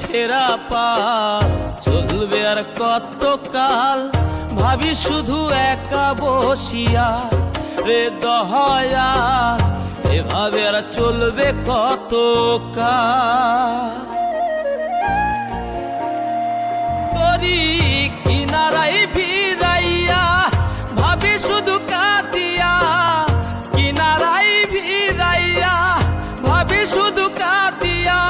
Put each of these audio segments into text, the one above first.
ছেঁড়া পাল চলবে আর কত কাল, ভাবি শুধু একা বসিয়া রে দয়াল, এভাবে আর চলবে কত কাল। তরি কিনারাই ভিড়াইয়া ভাবি শুধু কাঁদিয়া, কিনারাই ভিড়াইয়া ভাবি শুধু কাঁদিয়া,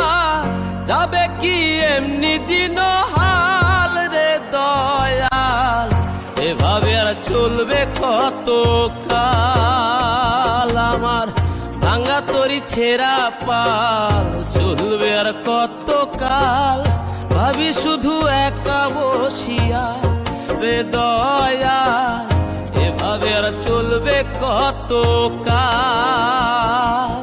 যাবে কি এমনি দিন হাল রে দয়াল, এভাবে আর চলবে কত কাল। আমার ভাঙা তরি ছেঁড়া পাল চলবে আর কত কাল, ভাবি শুধু একা বসিয়া রে দয়াল, এভাবে আর চলবে কত কাল।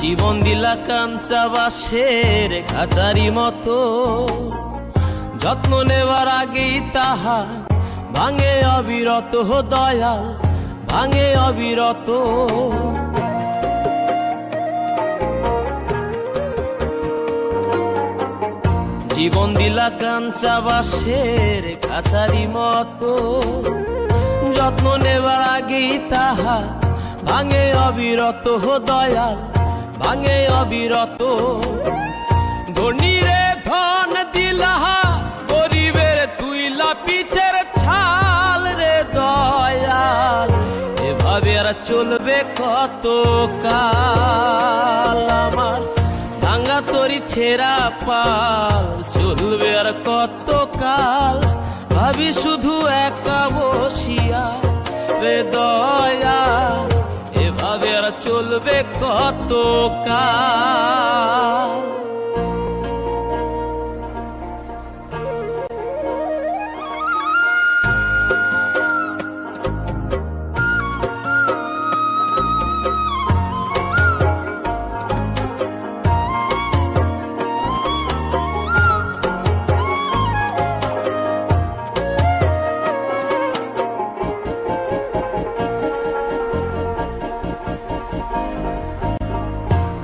জীবন দিলা কাঞ্চা বাঁশের খাঁচারি মতো, যত্ন নেবার আগেই তাহা ভাঙে অবিরত দয়াল, ভাঙে অবিরত। জীবন দিলা কাঞ্চা বাঁশের খাঁচারি মতো, যত্ন নেবার আগেই তাহা ভাঙে অবিরত দয়াল, ভাঙে অবিরত। ধনীরে ধন দিলা, গরিবের তুইলা পিঠের ছাল রে দয়াল, এভাবে আর চলবে কত কাল। আমার ভাঙা তরি ছেঁড়া পাল চলবে আর কত কাল, ভাবি শুধু একা বসিয়া রে দয়াল, এভাবে আর চলবে কত কাল।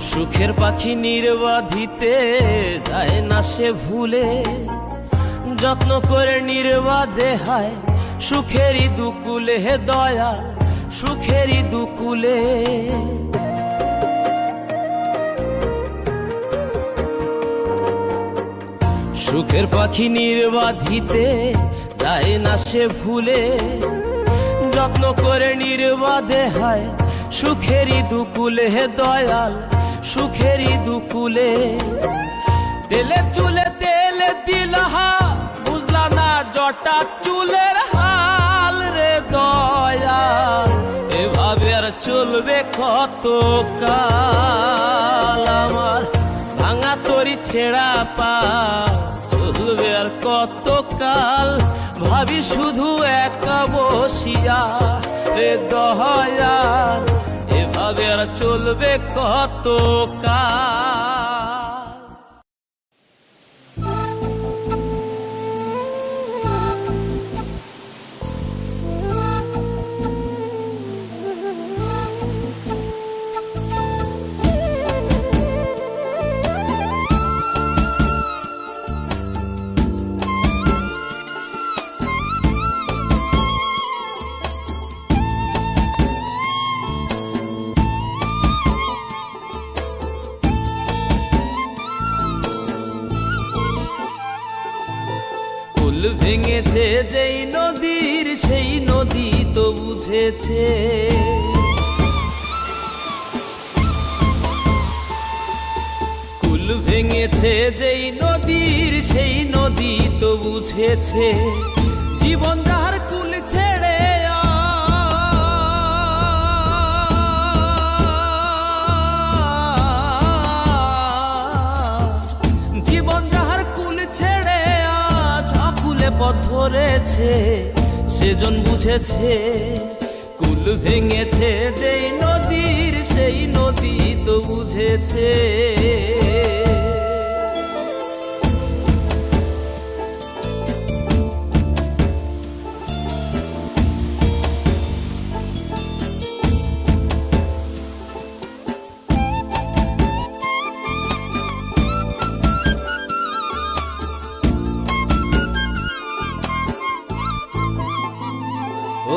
সুখের পাখি নির্বাধিতে যায় না সে ভুলে, যত্ন করে নির্বাধে হায় সুখেরই দুকুলে হে দয়াল, সুখেরই দুকুলে। সুখের পাখি নির্বাধিতে যায় না সে ভুলে, যত্ন করে নির্বাধে হায় সুখেরই দুকুলে হে দয়াল, সুখেরই দুকুলে। তেলে চুলে তেল দিলহা, বুঝলা না জটা চুলের হাল রে দয়াল, এভাবে আর চলবে কত কাল। আমার ভাঙা তরি ছেঁড়া পাল চলবে আর কত কাল, ভাবি শুধু একা বসিয়া রে দয়াল, এভাবে আর চলবে কত কাল। ভেঙেছে যেই নদীর সেই নদী তো বুঝেছে, কুল ভেঙেছে যেই নদীর সেই নদী তো বুঝেছে, জীবন যার কুল ছেড়ে জীবন যাহার কুল ছেড়ে আজ আকুল আকুলে পথ ধরেছে সেজন বুঝেছে, কুল ভেঙেছে যেই নদীর সেই নদী তো বুঝেছে।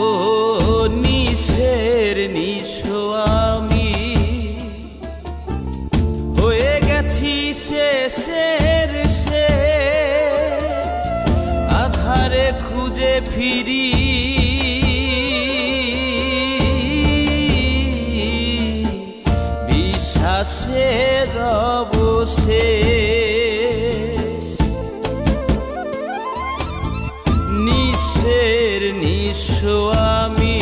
ও নিশের নিশো আমি হয়ে গেছি শেষের শেষ, আধারে খুঁজে ফিরি বিশ্বাসের অবশেষ। নিশের নিশো আমি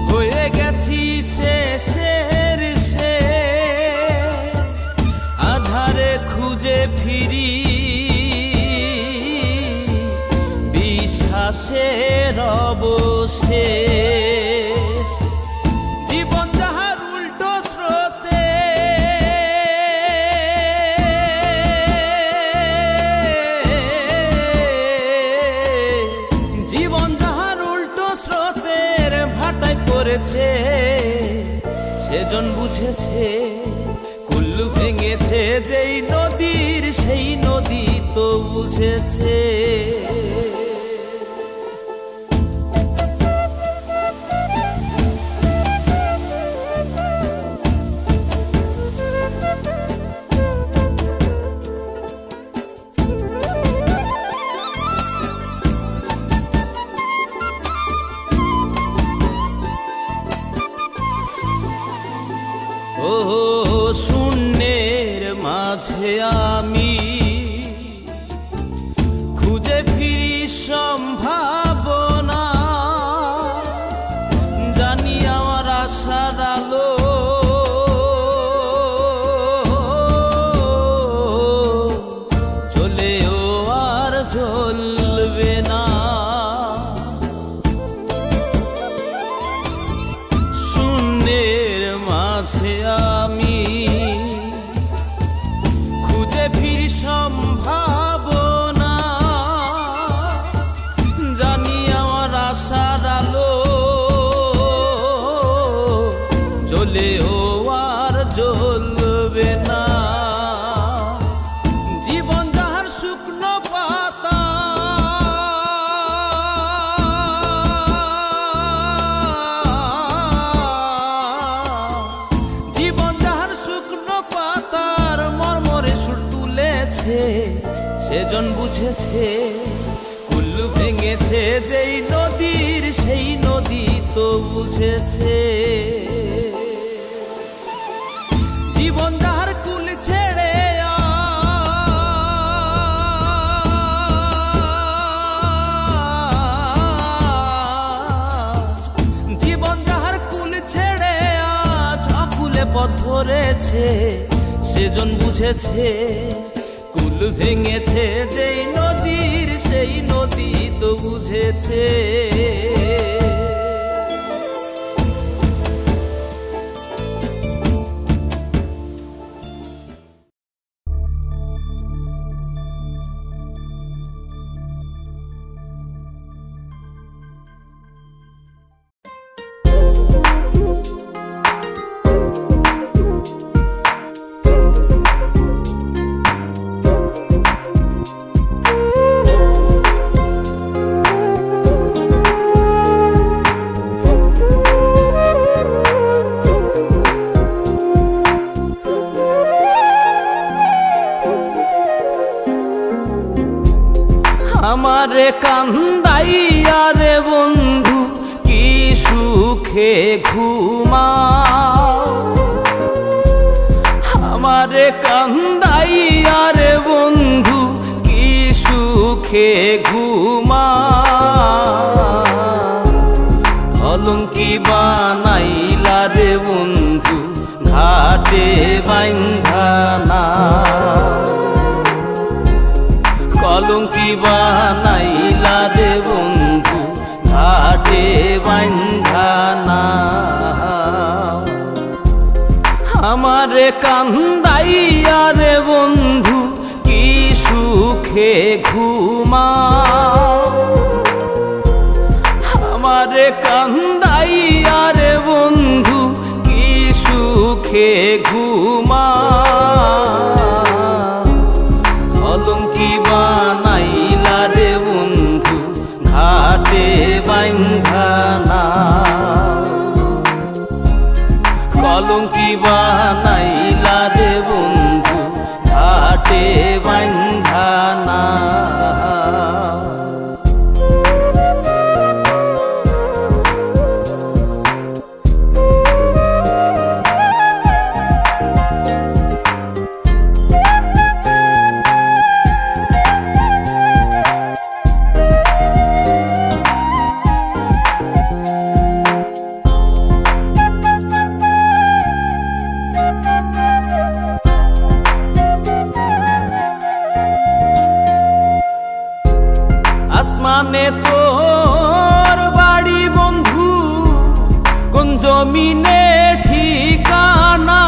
হয়ে গেছি শেষের শেষ, আধারে খুঁজে ফিরি বিশ্বাসের অবশেষ। জীবন যাহার উল্টো স্রোতে স্রোতের ভাটায় পড়েছে সেজন বুঝেছে, কুল্লু ভেঙেছে যেই নদীর সেই নদী তো বুঝেছে। ও শূন্যের মাঝে আমি খুঁজে ফিরি সম্ভাবনা, জানি আমার আশার আলো জ্বলেও আর জ্বলবে না। শূন্যের মাঝে আমি খুঁজে ফিরি সম্ভাবনা, জানি আমার আশার আলো জ্বলেও আর জ্বলবে না। জীবন যাহার শুকনো পাতা সেজন বুঝেছে, কুল্লু ভেঙেছে যেই নদীর সেই নদী তো বুঝেছে। জীবন যাহার কুল ছেড়ে জীবন যাহার কুল ছেড়ে আজ আকুলে পথ ধরেছে সেজন বুঝেছে, কুল ভেঙেছে যেই নদীর সেই নদী তো বুঝেছে। আমারে কান্দাইয়া রে বন্ধু কি সুখে ঘুমাও, আমারে কান্দাইয়া রে বন্ধু কি সুখে ঘুমাও। অলঙ্কি বানাইলা রে বন্ধু ঘাটে বাইন্ধা না, কলঙ্কি বানাইলা রে বন্ধু ঘাটে বান্ধা নাও। আমারে কান্দাইয়া রে বন্ধু কি সুখে ঘুমাও। আমারে কান্দাইয়া রে বন্ধু কি সুখে ঘুমাও। কলঙ্কি বানাইলা রে বন্ধু ঘাটে বান্ধা নাও। কলঙ্কি বানাইলা রে বন্ধু ঘাটে বান্ধা নাও। আসমানে তোর বাড়ি বন্ধু কোন জমিনে ঠিকানা।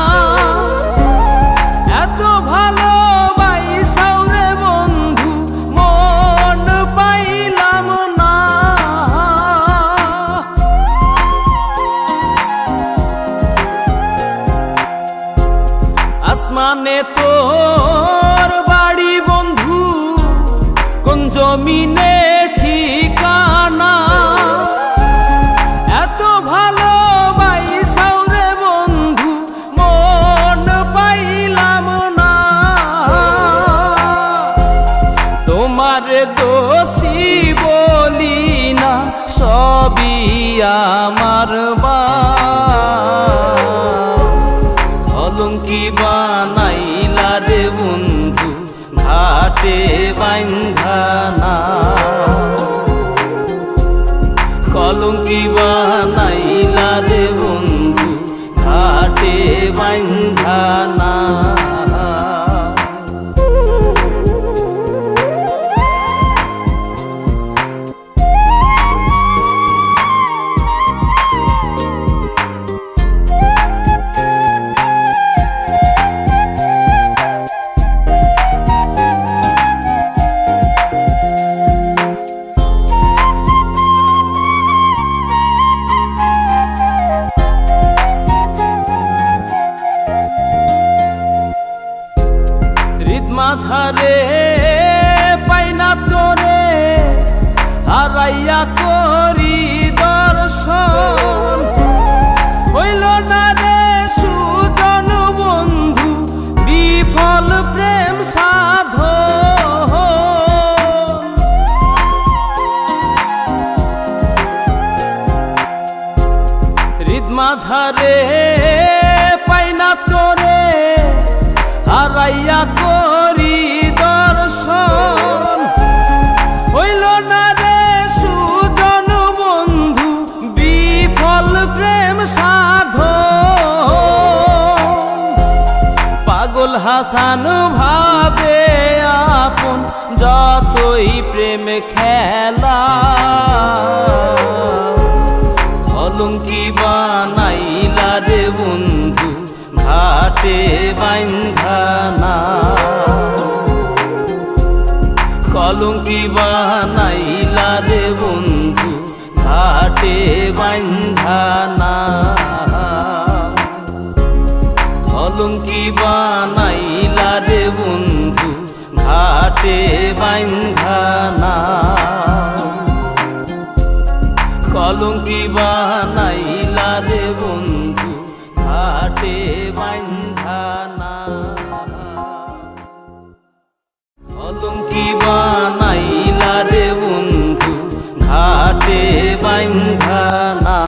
এত ভালোবাসাও রে বন্ধু মন পাইলাম না। আসমানে তোর বাড়ি বন্ধু কোন জমিনে ঠিকানা। এত ভালোবাসাও রে বন্ধু মন পাইলাম না। তোমার দোষী বলি না সবই আমার কলঙ্কি বানাইলা রে বন্ধু ঘাটে বান্ধা নাও। কলঙ্কি বানাইলা রে বন্ধু ঘাটে বান্ধা নাও। মাঝারে পাইনা তোরে হারাইয়া করি দর্শন। হইল না রে সুজন বন্ধু বিফল প্রেম সাধন। হৃদ মাঝারে পাইনা তোরে হারাইয়া করি দর্শন। হইল না রে সুজন বন্ধু বিফল প্রেম সাধন। পাগল হাসান ভাবে আপন যতই প্রেম খেলা। কলঙ্কি বানাইলা রে বন্ধু ঘাটে বান্ধা নাও। কলঙ্কি বানাইলা রে বন্ধু ঘাটে বান্ধা নাও। কলঙ্কি বানাইলা রে বন্ধু ঘাটে বান্ধা নাও। কলঙ্কি বানাইলা রে বন্ধু ঘাটে বান্ধা নাও। কলঙ্কি বানাইলা রে বন্ধু ঘাটে বান্ধা নাও।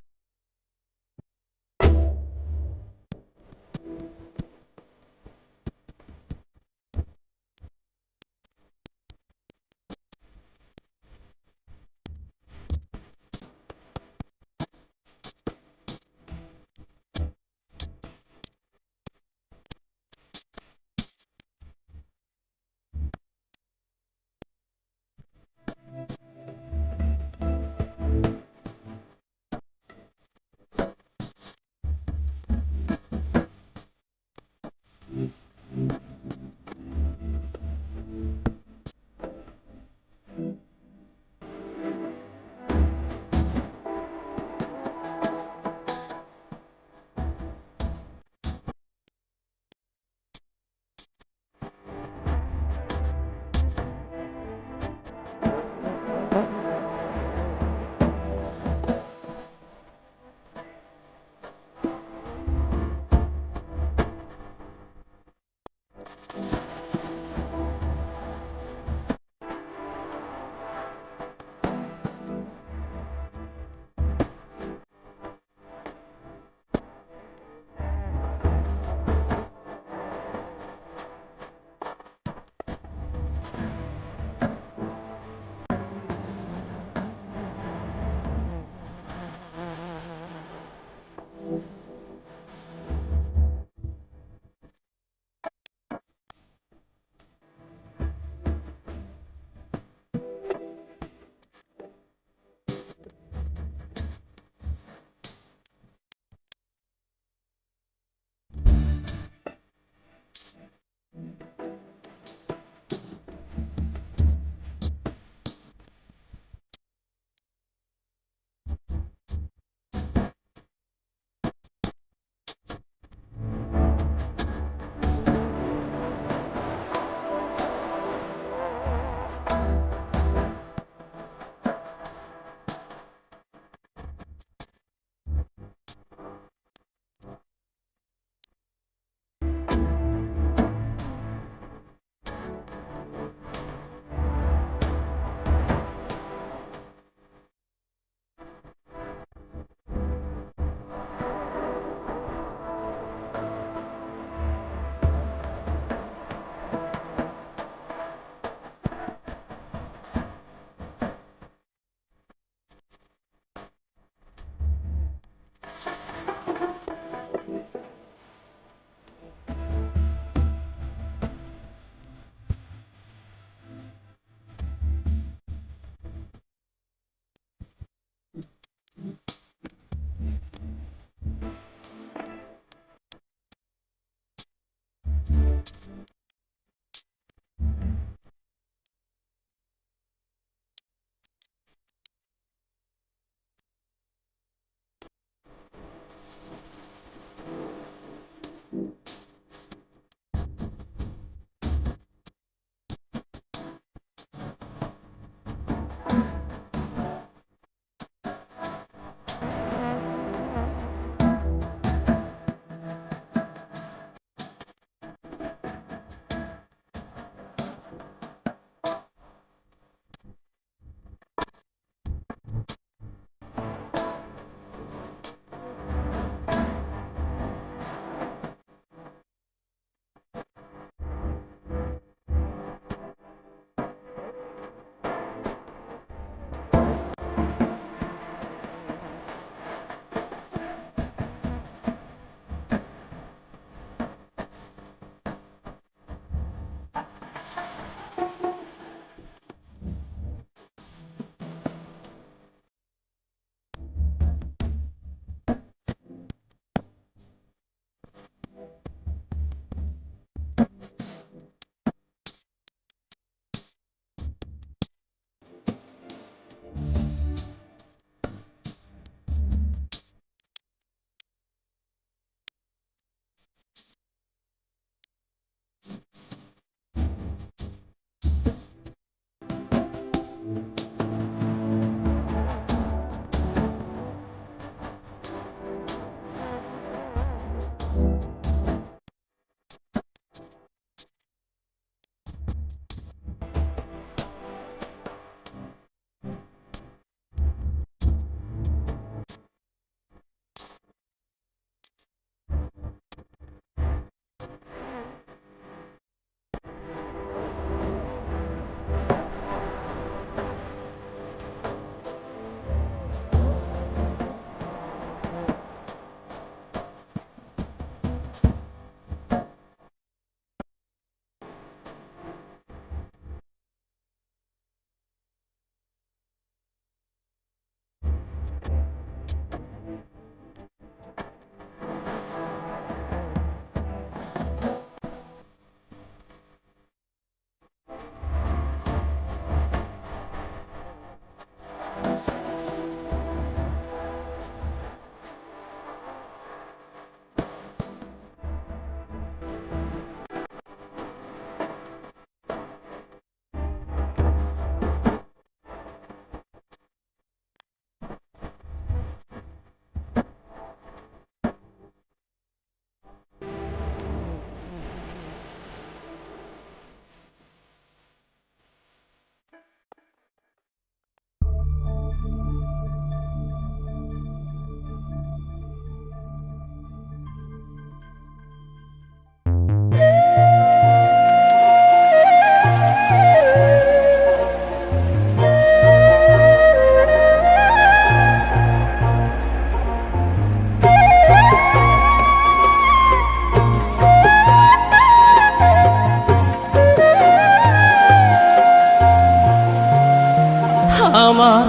আমার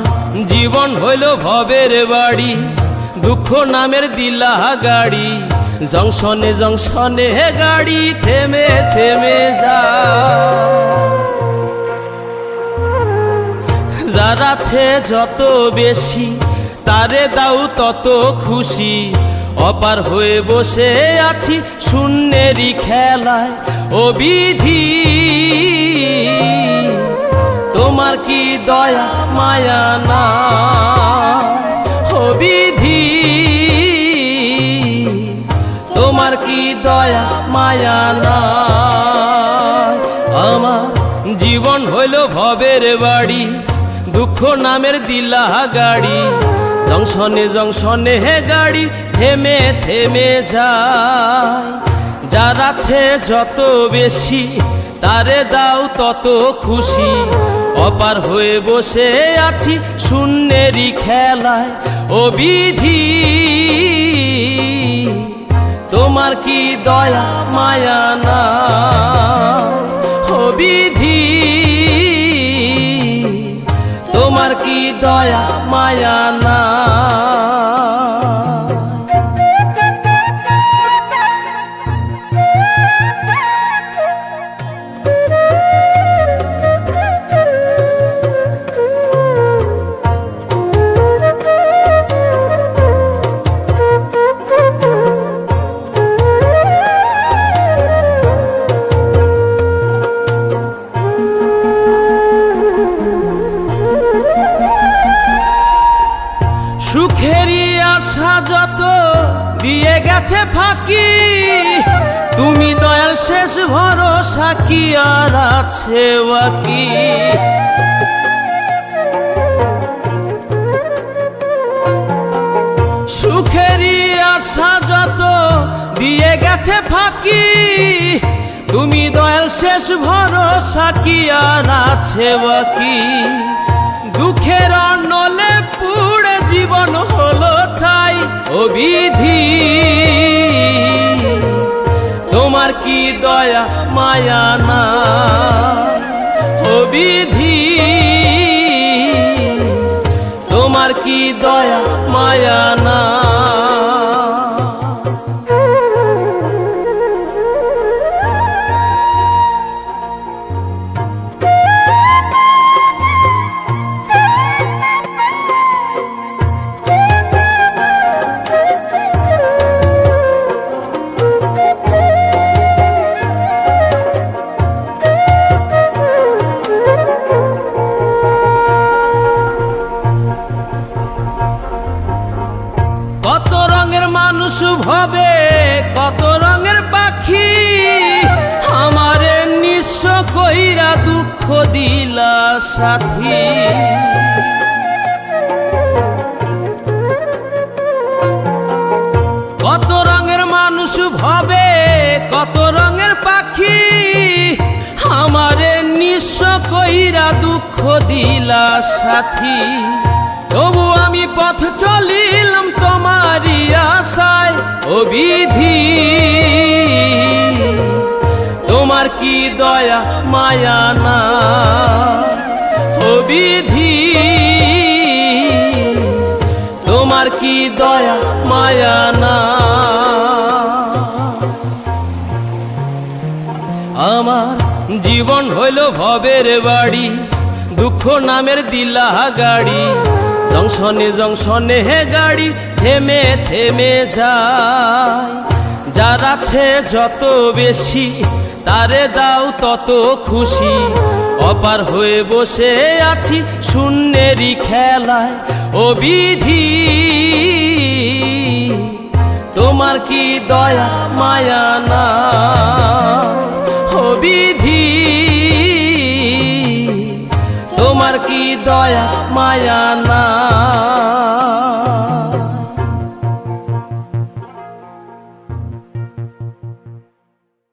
জীবন হইল ভবের বাড়ি, দুঃখ নামের দিলা গাড়ি, জংশনে জংশনে গাড়ি থেমে থেমে যায়। যার আছে যত বেশি তারে দাও তত খুশি, অপার হয়ে বসে আছি শূন্যেরই খেলায়। ও বিধি তোমার কি দয়া মায়া না, ও বিধি তোমার কি দয়া মায়া না। আমার জীবন হইল ভবের বাড়ি, দুঃখ নামের দিলা গাড়ি, জংশনে জংশনে গাড়ি থেমে থেমে যায়। যার আছে যত বেশি তারে দাও তত খুশি, অপার হয়ে বসে আছি শূন্যেরই খেলায়। ও বিধি তোমার কি দয়া মায়া না, ও বিধি তোমার কি দয়া মায়া না। দিয়ে গেছে ফাঁকি। তুমি দয়াল শেষ ভরসা, কি আর আছে বাকি। সুখেরই আশা যত দিয়ে গেছে ফাঁকি। তুমি দয়াল শেষ ভরসা, কি আর আছে বাকি। দুঃখের অনলে পুড়ে জীবন হলো ছাই। ও বিধি, তোমার কি দয়া মায়া না। ও বিধি, তোমার কি দয়া মায়া না। কত রঙের মানুষ ভবে, কত রঙের পাখি। আমারে নিঃস্ব কইরা দুঃখ দিলা সাথী। কত রঙের মানুষ ভবে, কত রঙের পাখি। আমারে নিঃস্ব কইরা দুঃখ দিলা সাথী। তবু আমি পথ চলিলাম তোমারই আশায়। ও বিধি, তোমার কি দয়া মায়া না। ও বিধি, তোমার কি দয়া মায়া না। আমার জীবন হইল ভবের বাড়ি, দুঃখ নামের দিলা গাড়ি। জংশনে জংশনে হে গাড়ি থেমে থেমে যায়। যার আছে যত বেশি, তারে দাও তত খুশি। অপার হয়ে বসে আছি শূন্যেরই খেলায়। ও বিধি, তোমার কি দয়া মায়া না। ও বিধি, তোমার কি দয়া মায়া না।